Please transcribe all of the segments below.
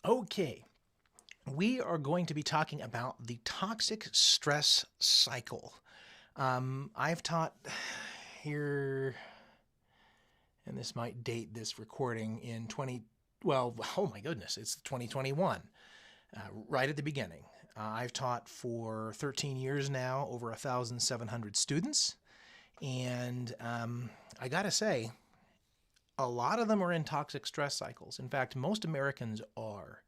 Okay, we are going to be talking about the toxic stress cycle. I've taught here, and this might date this recording in 20, well, oh my goodness, it's 2021, right at the beginning. I've taught for 13 years now, over 1,700 students, and I gotta say, a lot of them are in toxic stress cycles. In fact, most Americans are.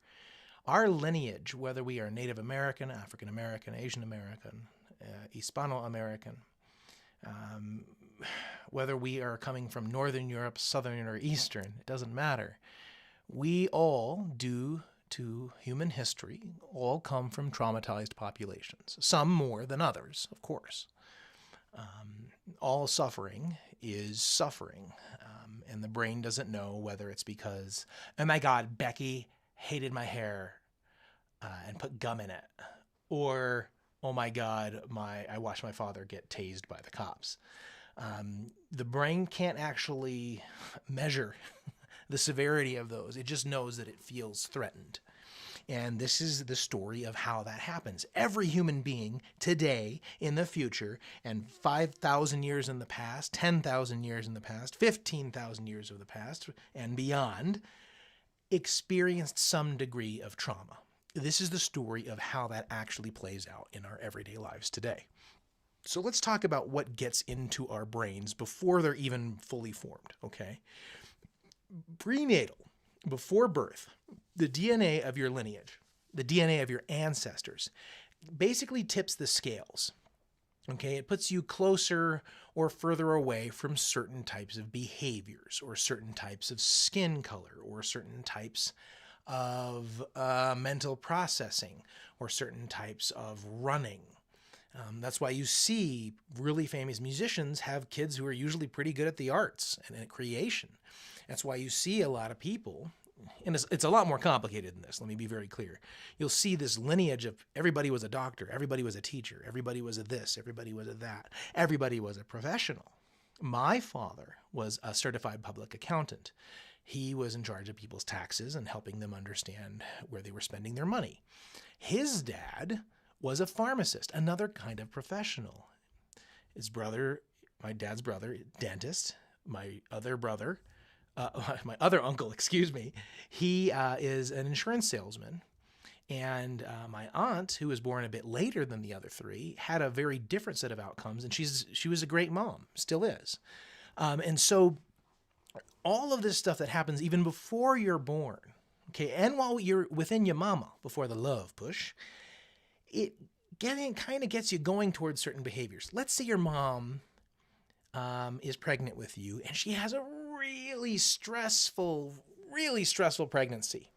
Our lineage, whether we are Native American, African American, Asian American, Hispano American, um, whether we are coming from Northern Europe, Southern, or Eastern, it doesn't matter. We all, due to human history, all come from traumatized populations. Some more than others, of course. All suffering is suffering, and the brain doesn't know whether it's because, oh my God, Becky hated my hair and put gum in it, or oh my God, I watched my father get tased by the cops. The brain can't actually measure the severity of those. It just knows that it feels threatened. And this is the story of how that happens. Every human being today, in the future, and 5,000 years in the past, 10,000 years in the past, 15,000 years of the past, and beyond, experienced some degree of trauma. This is the story of how that actually plays out in our everyday lives today. So let's talk about what gets into our brains before they're even fully formed, okay? Prenatal, before birth, the DNA of your lineage, the DNA of your ancestors, basically tips the scales. Okay, it puts you closer or further away from certain types of behaviors, or certain types of skin color, or certain types of mental processing, or certain types of running. That's why you see really famous musicians have kids who are usually pretty good at the arts and at creation. That's why you see a lot of people, and it's a lot more complicated than this, let me be very clear. You'll see this lineage of everybody was a doctor, everybody was a teacher, everybody was a this, everybody was a that, everybody was a professional. My father was a certified public accountant. He was in charge of people's taxes and helping them understand where they were spending their money. His dad was a pharmacist, another kind of professional. His brother, my dad's brother, dentist. My other brother, my other uncle, excuse me, he is an insurance salesman. And my aunt, who was born a bit later than the other three, had a very different set of outcomes, and she was a great mom, still is. And so all of this stuff that happens even before you're born, okay, and while you're within your mama, before the love push, it kind of gets you going towards certain behaviors. Let's say your mom is pregnant with you, and she has a really stressful pregnancy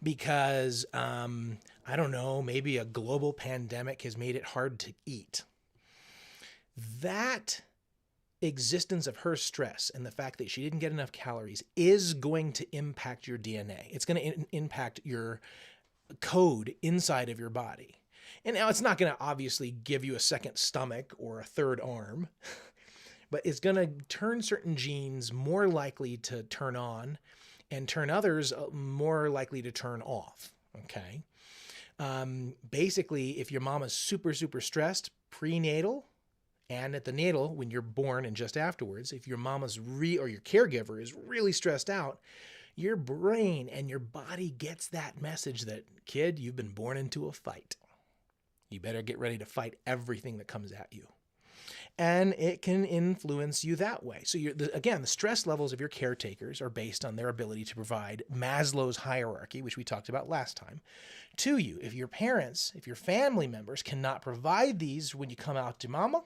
because, I don't know, maybe a global pandemic has made it hard to eat. That existence of her stress and the fact that she didn't get enough calories is going to impact your DNA. It's going to impact your code inside of your body. And now it's not going to obviously give you a second stomach or a third arm, but it's going to turn certain genes more likely to turn on and turn others more likely to turn off, okay? Basically, if your mom is super, super stressed prenatal and at the natal when you're born and just afterwards, if your mama's or your caregiver is really stressed out, your brain and your body gets that message that, kid, you've been born into a fight. You better get ready to fight everything that comes at you. And it can influence you that way. So again, the stress levels of your caretakers are based on their ability to provide Maslow's hierarchy, which we talked about last time, to you. If your parents, if your family members cannot provide these when you come out to mama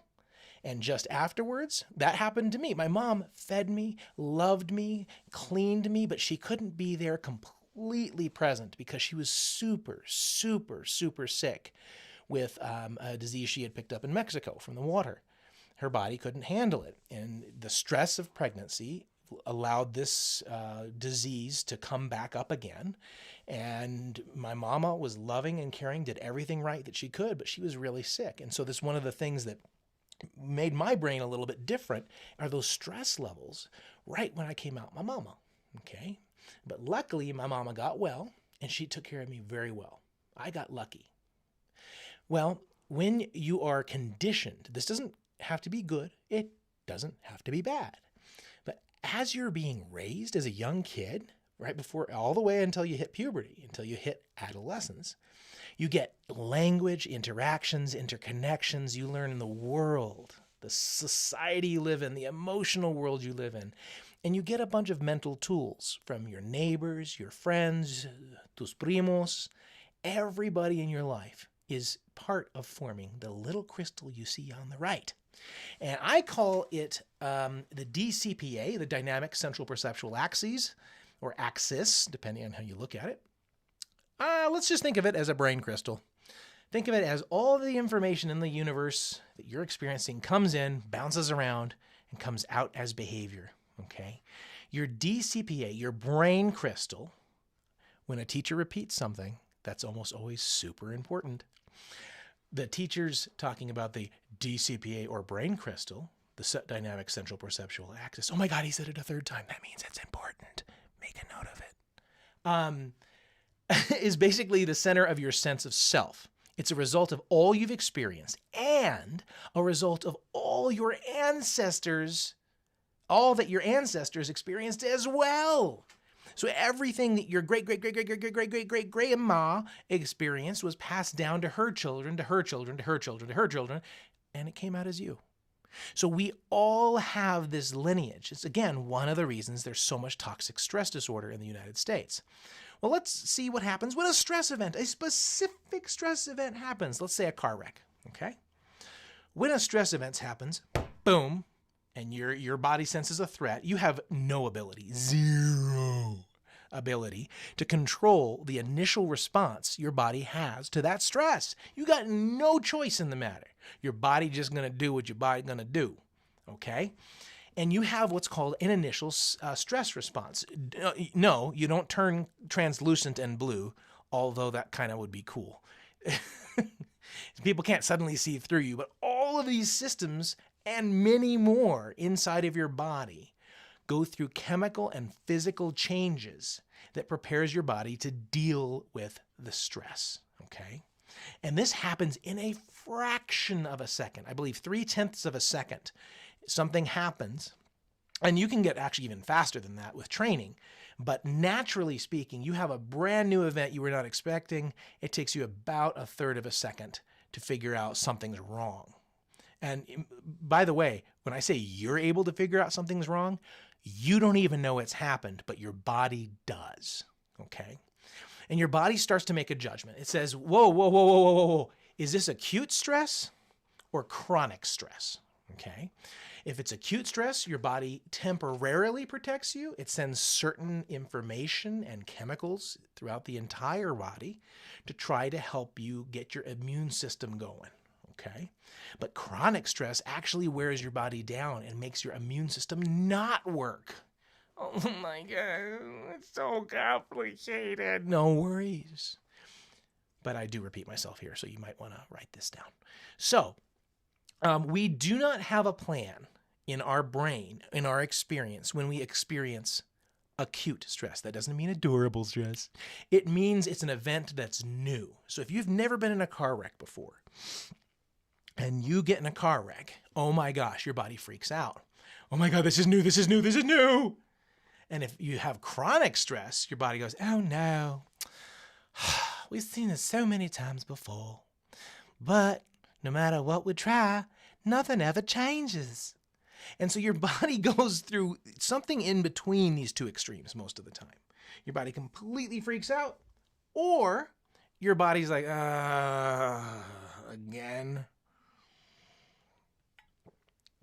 and just afterwards, that happened to me. My mom fed me, loved me, cleaned me, but she couldn't be there completely present because she was super, super, super sick with a disease she had picked up in Mexico from the water. Her body couldn't handle it. And the stress of pregnancy allowed this disease to come back up again. And my mama was loving and caring, did everything right that she could, but she was really sick. And so this one of the things that made my brain a little bit different are those stress levels right when I came out my mama, okay? But luckily, my mama got well, and she took care of me very well. I got lucky. Well, when you are conditioned, this doesn't have to be good. It doesn't have to be bad. But as you're being raised as a young kid, right before all the way until you hit puberty, until you hit adolescence, you get language, interactions, interconnections. You learn the world, the society you live in, the emotional world you live in. And you get a bunch of mental tools from your neighbors, your friends, tus primos. Everybody in your life is part of forming the little crystal you see on the right. And I call it the DCPA, the Dynamic Central Perceptual Axis, or axis, depending on how you look at it. Let's just think of it as a brain crystal. Think of it as all the information in the universe that you're experiencing comes in, bounces around, and comes out as behavior, okay? Your DCPA, your brain crystal, when a teacher repeats something, that's almost always super important. The teacher's talking about the DCPA or brain crystal, the Dynamic Central Perceptual Axis. Oh my God, he said it a third time. That means it's important. Make a note of it. Is basically the center of your sense of self. It's a result of all you've experienced and a result of all your ancestors, all that your ancestors experienced as well. So everything that your great-great-great-great-great-great-great-grandma experienced was passed down to her children, to her children, to her children, to her children, and it came out as you. So we all have this lineage. It's, again, one of the reasons there's so much toxic stress disorder in the United States. Well, let's see what happens when a stress event, a specific stress event happens. Let's say a car wreck, okay? When a stress event happens, boom, and your body senses a threat, you have no ability, zero ability to control the initial response your body has to that stress. You got no choice in the matter. Your body just going to do what your body going to do, okay? And you have what's called an initial stress response. No, you don't turn translucent and blue, although that kind of would be cool. People can't suddenly see through you, but all of these systems and many more inside of your body go through chemical and physical changes that prepares your body to deal with the stress, okay? And this happens in a fraction of a second. I believe 0.3 of a second. Something happens, and you can get actually even faster than that with training, but naturally speaking, you have a brand new event you were not expecting. It takes you about 1/3 of a second to figure out something's wrong. And by the way, when I say you're able to figure out something's wrong, you don't even know it's happened, but your body does, okay? And your body starts to make a judgment. It says, whoa, whoa, whoa, whoa, whoa, whoa, whoa. Is this acute stress or chronic stress, okay? If it's acute stress, your body temporarily protects you. It sends certain information and chemicals throughout the entire body to try to help you get your immune system going. Okay? But chronic stress actually wears your body down and makes your immune system not work. Oh my God, it's so complicated. No worries. But I do repeat myself here, so you might want to write this down. So, we do not have a plan in our brain, in our experience, when we experience acute stress. That doesn't mean adorable stress. It means it's an event that's new. So if you've never been in a car wreck before, and you get in a car wreck, oh my gosh, your body freaks out. Oh my God, this is new, this is new, this is new. And if you have chronic stress, your body goes, oh no, we've seen this so many times before. But no matter what we try, nothing ever changes. And so your body goes through something in between these two extremes most of the time. Your body completely freaks out, or your body's like, again.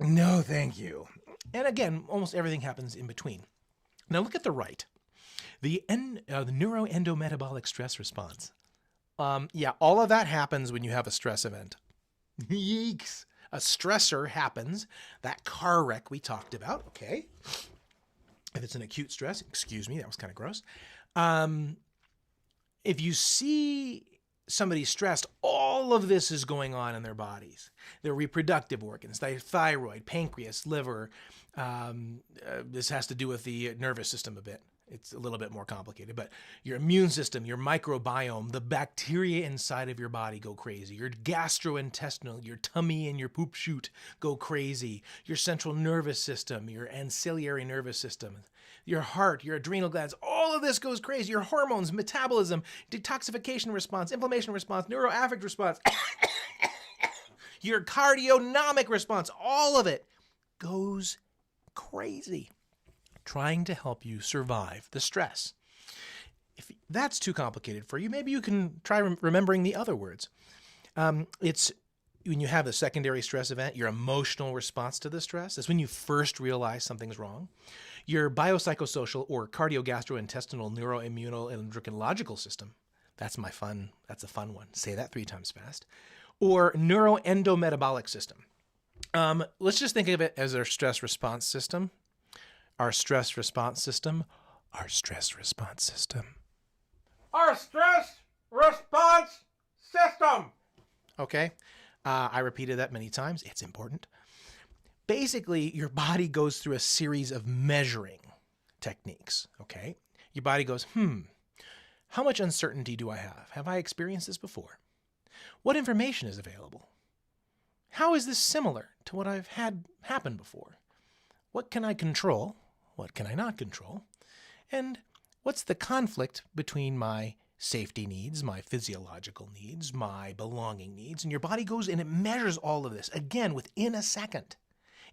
No, thank you. And again, almost everything happens in between. Now look at the right. The neuroendometabolic stress response. Yeah, all of that happens when you have a stress event. Yeeks. A stressor happens, that car wreck we talked about, okay? If it's an acute stress, excuse me, that was kind of gross. If you see somebody stressed, all of this is going on in their bodies. Their reproductive organs, their thyroid, pancreas, liver. This has to do with the nervous system a bit. It's a little bit more complicated, but your immune system, your microbiome, the bacteria inside of your body go crazy. Your gastrointestinal, your tummy and your poop chute go crazy. Your central nervous system, your ancillary nervous system, your heart, your adrenal glands, all of this goes crazy. Your hormones, metabolism, detoxification response, inflammation response, neuroaffect response, your cardionomic response, all of it goes crazy, trying to help you survive the stress. If that's too complicated for you, maybe you can try remembering the other words. It's when you have a secondary stress event, your emotional response to the stress. That's when you first realize something's wrong. Your biopsychosocial or cardio-gastrointestinal neuroimmuno and endocrinological system. That's a fun one. Say that 3 times fast. Or neuroendometabolic system. Let's just think of it as our stress response system. Our stress response system. Our stress response system. Our stress response system. Okay. I repeated that many times. It's important. Basically, your body goes through a series of measuring techniques. Okay. Your body goes, how much uncertainty do I have? Have I experienced this before? What information is available? How is this similar to what I've had happen before? What can I control? What can I not control? And what's the conflict between my safety needs, my physiological needs, my belonging needs? And your body goes and it measures all of this. Again, within a second,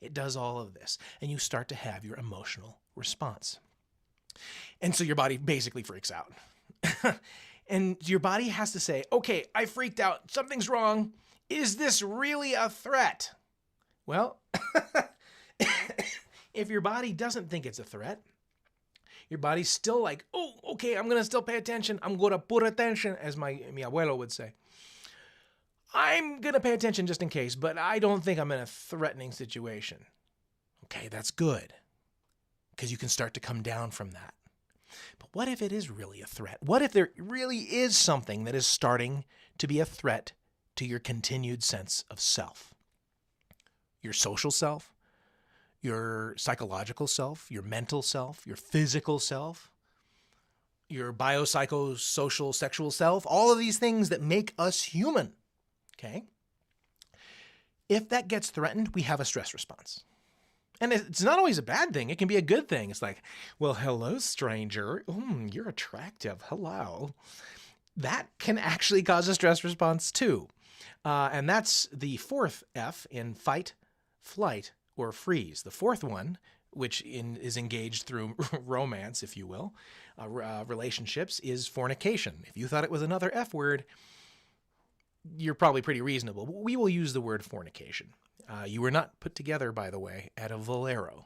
it does all of this. And you start to have your emotional response. And so your body basically freaks out. And your body has to say, okay, I freaked out. Something's wrong. Is this really a threat? Well, if your body doesn't think it's a threat, your body's still like, oh, okay, I'm going to still pay attention. I'm going to put attention, as mi abuelo would say. I'm going to pay attention just in case, but I don't think I'm in a threatening situation. Okay, that's good, because you can start to come down from that. But what if it is really a threat? What if there really is something that is starting to be a threat to your continued sense of self? Your social self, your psychological self, your mental self, your physical self, your biopsychosocial sexual self, all of these things that make us human. Okay? If that gets threatened, we have a stress response. And it's not always a bad thing. It can be a good thing. It's like, well, hello, stranger. You're attractive. Hello. That can actually cause a stress response too. And that's the 4th F in fight, flight, or freeze. The 4th one, which is engaged through romance, if you will, relationships, is fornication. If you thought it was another F word, you're probably pretty reasonable. We will use the word fornication. You were not put together, by the way, at a Valero.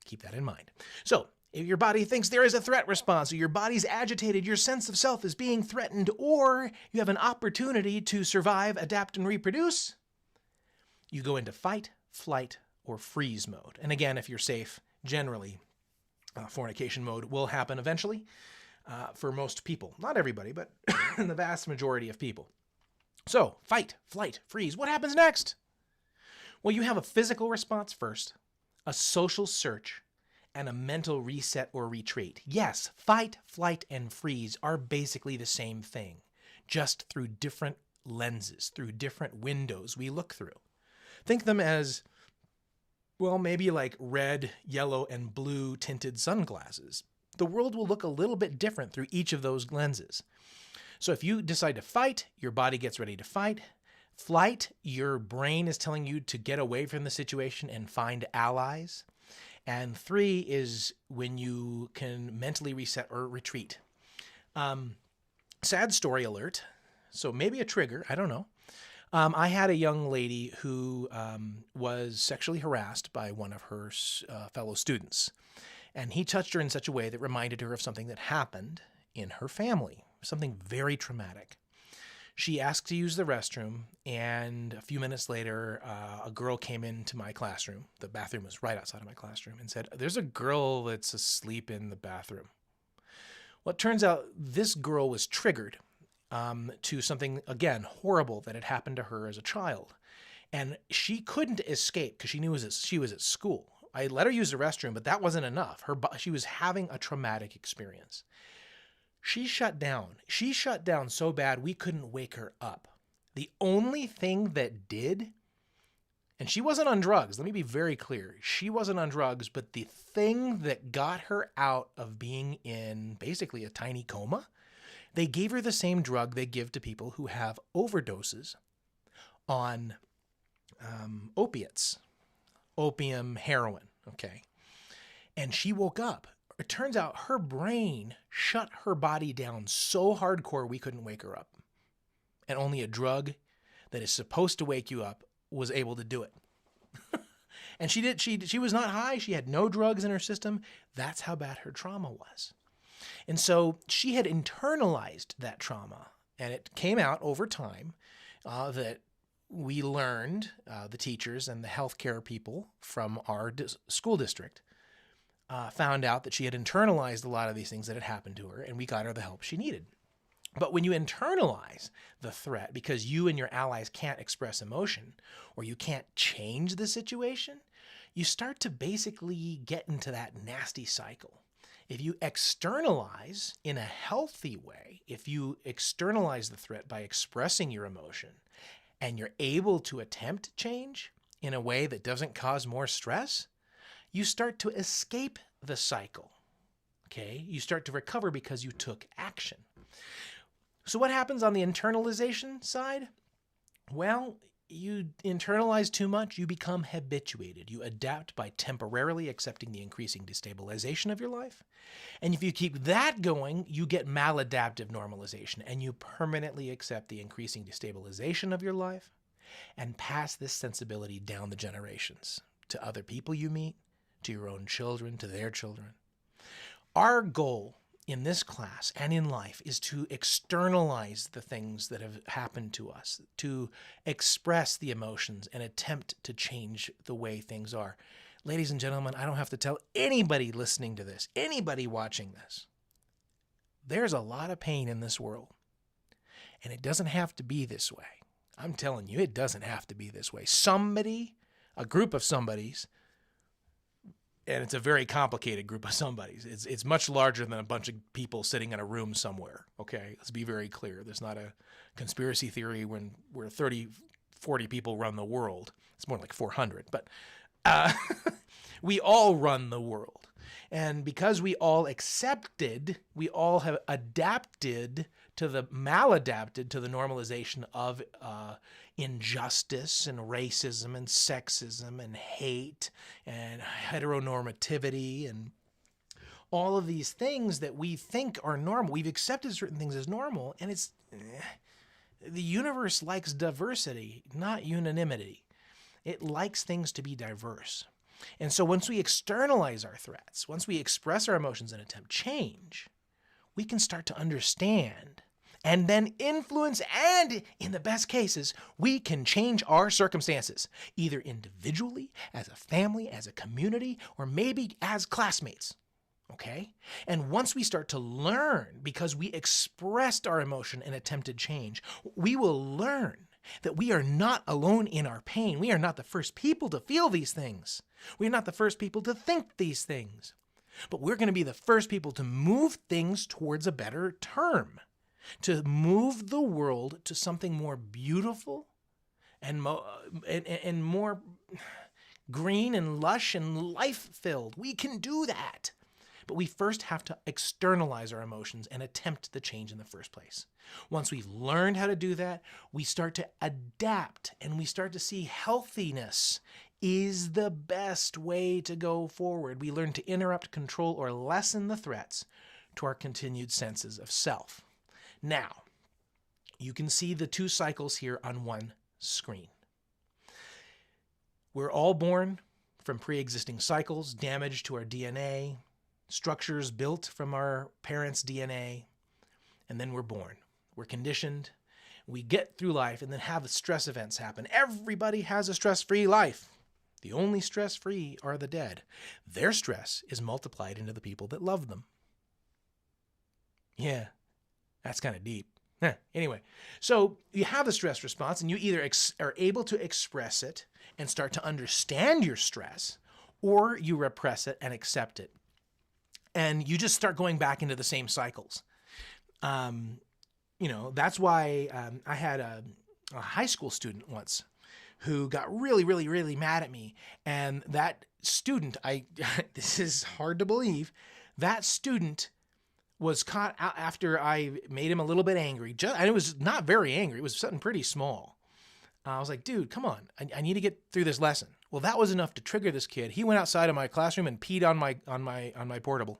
Keep that in mind. So, if your body thinks there is a threat response, or your body's agitated, your sense of self is being threatened, or you have an opportunity to survive, adapt, and reproduce, you go into fight, flight, or freeze mode. And again, if you're safe, generally, fornication mode will happen eventually for most people. Not everybody, but the vast majority of people. So, fight, flight, freeze. What happens next? Well, you have a physical response first, a social search, and a mental reset or retreat. Yes, fight, flight, and freeze are basically the same thing, just through different lenses, through different windows we look through. Think of them as, well, maybe like red, yellow, and blue tinted sunglasses. The world will look a little bit different through each of those lenses. So if you decide to fight, your body gets ready to fight. Flight, your brain is telling you to get away from the situation and find allies. And 3 is when you can mentally reset or retreat. Sad story alert. So maybe a trigger, I don't know. I had a young lady who was sexually harassed by one of her fellow students. And he touched her in such a way that reminded her of something that happened in her family. Something very traumatic. She asked to use the restroom, and a few minutes later, a girl came into my classroom. The bathroom was right outside of my classroom, and said, "There's a girl that's asleep in the bathroom." Well, it turns out this girl was triggered to something, again, horrible that had happened to her as a child. And she couldn't escape because she knew she was at school. I let her use the restroom, but that wasn't enough. She was having a traumatic experience. She shut down. She shut down so bad we couldn't wake her up. The only thing that did, and she wasn't on drugs. Let me be very clear. She wasn't on drugs, but the thing that got her out of being in basically a tiny coma, they gave her the same drug they give to people who have overdoses on opiates, opium, heroin, okay? And she woke up. It turns out her brain shut her body down so hardcore we couldn't wake her up. And only a drug that is supposed to wake you up was able to do it. And she was not high. She had no drugs in her system. That's how bad her trauma was. And so she had internalized that trauma. And it came out over time that we learned, the teachers and the healthcare people from our school district found out that she had internalized a lot of these things that had happened to her, and we got her the help she needed. But when you internalize the threat because you and your allies can't express emotion or you can't change the situation, you start to basically get into that nasty cycle. If you externalize in a healthy way, if you externalize the threat by expressing your emotion and you're able to attempt change in a way that doesn't cause more stress, you start to escape the cycle. Okay? You start to recover because you took action. So what happens on the internalization side? Well, you internalize too much, you become habituated. You adapt by temporarily accepting the increasing destabilization of your life. And if you keep that going, you get maladaptive normalization, and you permanently accept the increasing destabilization of your life and pass this sensibility down the generations to other people you meet, to your own children, to their children. Our goal in this class and in life is to externalize the things that have happened to us, to express the emotions and attempt to change the way things are. Ladies and gentlemen, I don't have to tell anybody listening to this, anybody watching this, there's a lot of pain in this world, and it doesn't have to be this way. I'm telling you, it doesn't have to be this way. Somebody, a group of somebodies, and it's a very complicated group of somebodies. It's much larger than a bunch of people sitting in a room somewhere, okay? Let's be very clear. There's not a conspiracy theory where 30, 40 people run the world. It's more like 400, but we all run the world. And because we all have adapted to the maladapted to the normalization of injustice and racism and sexism and hate and heteronormativity and all of these things that we think are normal. We've accepted certain things as normal, and the universe likes diversity, not unanimity. It likes things to be diverse. And so once we externalize our threats, once we express our emotions and attempt change, we can start to understand and then influence, and in the best cases, we can change our circumstances, either individually, as a family, as a community, or maybe as classmates. Okay? And once we start to learn, because we expressed our emotion and attempted change, we will learn that we are not alone in our pain. We are not the first people to feel these things. We are not the first people to think these things. But we're going to be the first people to move things towards a better term, to move the world to something more beautiful and more green and lush and life-filled. We can do that. But we first have to externalize our emotions and attempt the change in the first place. Once we've learned how to do that, we start to adapt and we start to see healthiness is the best way to go forward. We learn to interrupt, control, or lessen the threats to our continued senses of self. Now, you can see the two cycles here on one screen. We're all born from pre-existing cycles, damage to our DNA, structures built from our parents' DNA, and then we're born. We're conditioned. We get through life and then have stress events happen. Everybody has a stress-free life. The only stress-free are the dead. Their stress is multiplied into the people that love them. Yeah, that's kind of deep. Anyway, so you have the stress response and you either are able to express it and start to understand your stress, or you repress it and accept it. And you just start going back into the same cycles. That's why I had a high school student once who got really, really, really mad at me. And that student, this is hard to believe, that student was caught out after I made him a little bit angry. And it was not very angry. It was something pretty small. I was like, dude, come on. I need to get through this lesson. Well, that was enough to trigger this kid. He went outside of my classroom and peed on my portable.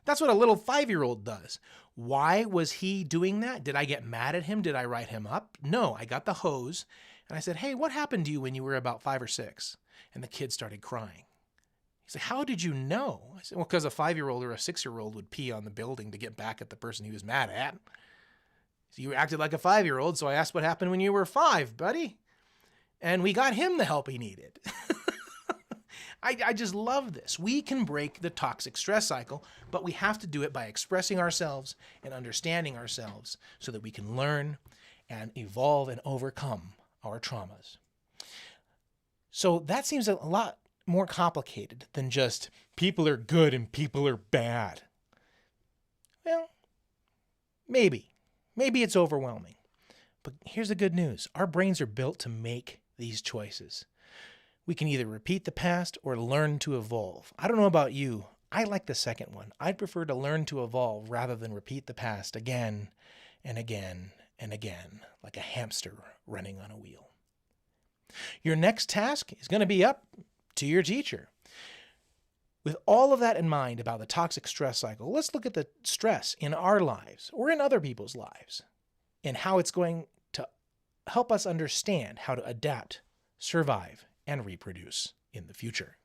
That's what a little 5-year-old does. Why was he doing that? Did I get mad at him? Did I write him up? No, I got the hose and I said, hey, what happened to you when you were about 5 or 6? And the kid started crying. He's like, how did you know? I said, well, because a 5-year-old or a 6-year-old would pee on the building to get back at the person he was mad at. So you acted like a 5-year-old, so I asked what happened when you were 5, buddy. And we got him the help he needed. I just love this. We can break the toxic stress cycle, but we have to do it by expressing ourselves and understanding ourselves so that we can learn and evolve and overcome our traumas. So that seems a lot more complicated than just people are good and people are bad. Well, maybe. Maybe it's overwhelming. But here's the good news. Our brains are built to make these choices. We can either repeat the past or learn to evolve. I don't know about you. I like the second one. I'd prefer to learn to evolve rather than repeat the past again and again and again, like a hamster running on a wheel. Your next task is going to be up to your teacher. With all of that in mind about the toxic stress cycle, let's look at the stress in our lives or in other people's lives and how it's going to help us understand how to adapt, survive, and reproduce in the future.